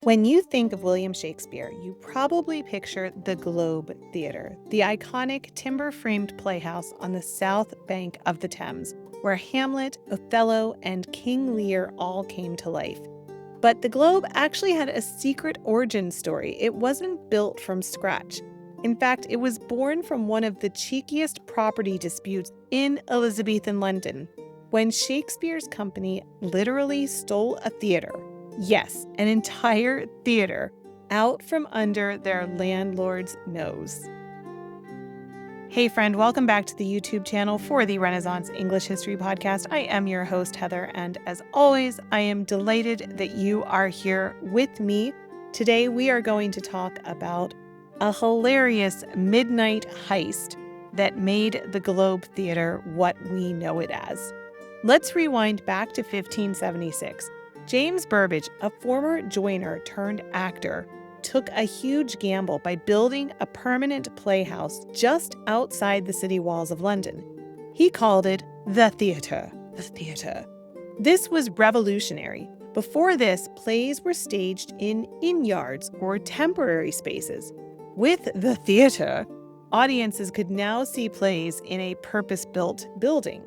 When you think of William Shakespeare, you probably picture the Globe Theatre, the iconic timber-framed playhouse on the south bank of the Thames, where Hamlet, Othello, and King Lear all came to life. But the Globe actually had a secret origin story. It wasn't built from scratch. In fact, it was born from one of the cheekiest property disputes in Elizabethan London, when Shakespeare's company literally stole a theater. Yes, an entire theater out from under their landlord's nose. Hey friend, welcome back to the YouTube channel for the Renaissance English History Podcast. I am your host, Heather, and as always, I am delighted that you are here with me. Today, we are going to talk about a hilarious midnight heist that made the Globe Theatre what we know it as. Let's rewind back to 1576. James Burbage, a former joiner turned actor, took a huge gamble by building a permanent playhouse just outside the city walls of London. He called it the theatre. This was revolutionary. Before this, plays were staged in inn-yards or temporary spaces. With the theatre, audiences could now see plays in a purpose-built building.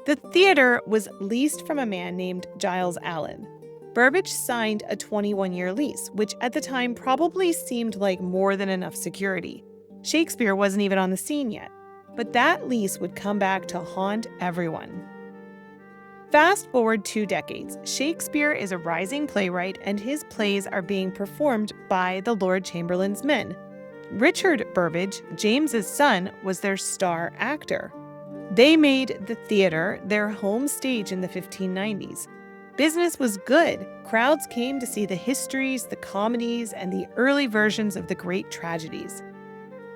The theater was leased from a man named Giles Allen. Burbage signed a 21-year lease, which at the time probably seemed like more than enough security. Shakespeare wasn't even on the scene yet, but that lease would come back to haunt everyone. Fast forward 2 decades, Shakespeare is a rising playwright and his plays are being performed by the Lord Chamberlain's men. Richard Burbage, James's son, was their star actor. They made the theater their home stage in the 1590s. Business was good. Crowds came to see the histories, the comedies, and the early versions of the great tragedies.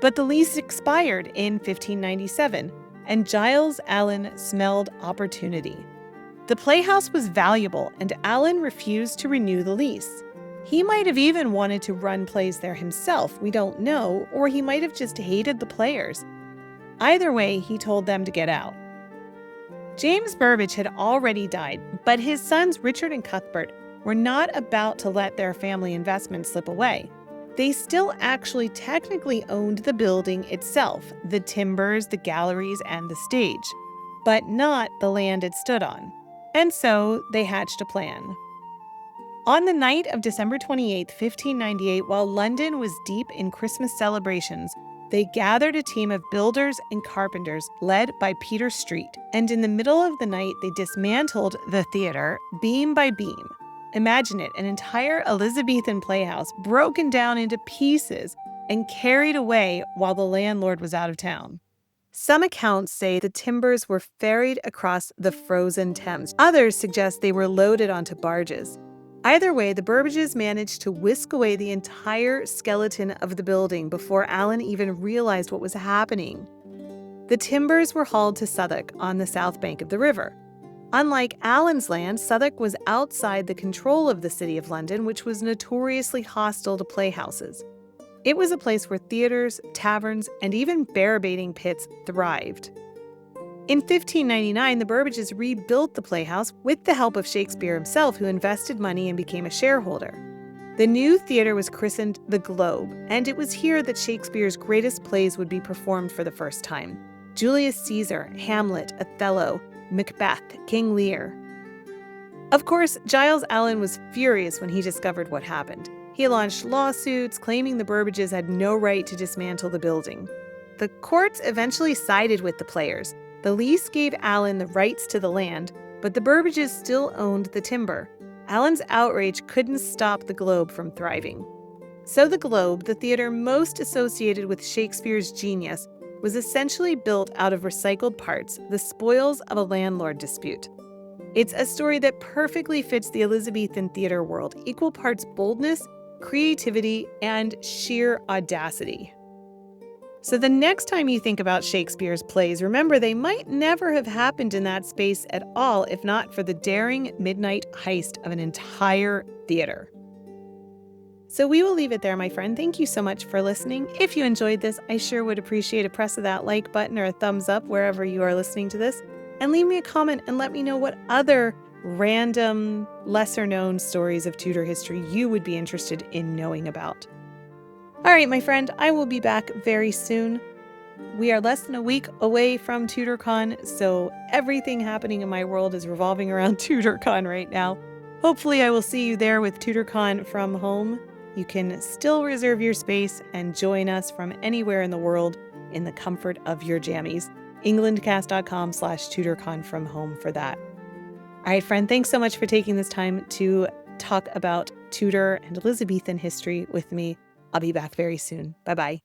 But the lease expired in 1597, and Giles Allen smelled opportunity. The playhouse was valuable, and Allen refused to renew the lease. He might have even wanted to run plays there himself, we don't know, or he might have just hated the players. Either way, he told them to get out. James Burbage had already died, but his sons Richard and Cuthbert were not about to let their family investment slip away. They still actually technically owned the building itself, the timbers, the galleries, and the stage, but not the land it stood on. And so they hatched a plan. On the night of December 28, 1598, while London was deep in Christmas celebrations, they gathered a team of builders and carpenters led by Peter Street, and in the middle of the night, they dismantled the theater beam by beam. Imagine it, an entire Elizabethan playhouse broken down into pieces and carried away while the landlord was out of town. Some accounts say the timbers were ferried across the frozen Thames. Others suggest they were loaded onto barges. Either way, the Burbages managed to whisk away the entire skeleton of the building before Allen even realized what was happening. The timbers were hauled to Southwark on the south bank of the river. Unlike Allen's land, Southwark was outside the control of the City of London, which was notoriously hostile to playhouses. It was a place where theaters, taverns, and even bear-baiting pits thrived. In 1599, the Burbages rebuilt the playhouse with the help of Shakespeare himself, who invested money and became a shareholder. The new theater was christened the Globe, and it was here that Shakespeare's greatest plays would be performed for the first time: Julius Caesar, Hamlet, Othello, Macbeth, King Lear. Of course, Giles Allen was furious when he discovered what happened. He launched lawsuits, claiming the Burbages had no right to dismantle the building. The courts eventually sided with the players. The lease gave Allen the rights to the land, but the Burbages still owned the timber. Allen's outrage couldn't stop the Globe from thriving. So the Globe, the theater most associated with Shakespeare's genius, was essentially built out of recycled parts, the spoils of a landlord dispute. It's a story that perfectly fits the Elizabethan theater world, equal parts boldness, creativity, and sheer audacity. So the next time you think about Shakespeare's plays, remember they might never have happened in that space at all if not for the daring midnight heist of an entire theater. So we will leave it there, my friend. Thank you so much for listening. If you enjoyed this, I sure would appreciate a press of that like button or a thumbs up wherever you are listening to this. And leave me a comment and let me know what other random, lesser known stories of Tudor history you would be interested in knowing about. All right, my friend, I will be back very soon. We are less than a week away from Tudorcon, so everything happening in my world is revolving around Tudorcon right now. Hopefully, I will see you there with Tudorcon From Home. You can still reserve your space and join us from anywhere in the world in the comfort of your jammies. englandcast.com/Tudorcon From Home for that. All right, friend, thanks so much for taking this time to talk about Tudor and Elizabethan history with me. I'll be back very soon. Bye-bye.